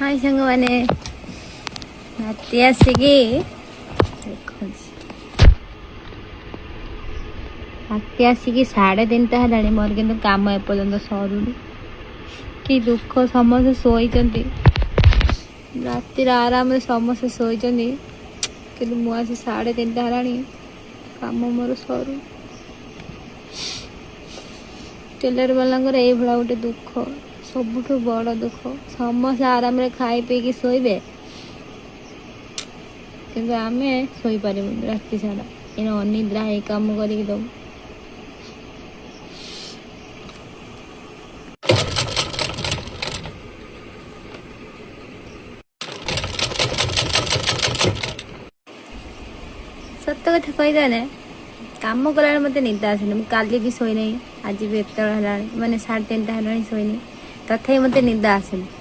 हाय सांग मैंने राति आसिकी राति आसिकी 3:30 है मोर कि कम एपर्तंत सरुनी कि दुख समस्त शोई राति आराम समस्त शोई कि मुझे 3:30 है कम मोर सरू टेलर वाला ये गोटे दुख सबुठ बड़ दुख समस्त आराम रे खाई पी शोबे कि आम शोपार राति सारा इन अनिद्रा है कम करके दब सत कथा कहीदेने कम कला मत निद आसनी काली भी शोई नहीं आज भी एत मानने 3:30 है शोनी तथा मत निद आसनी।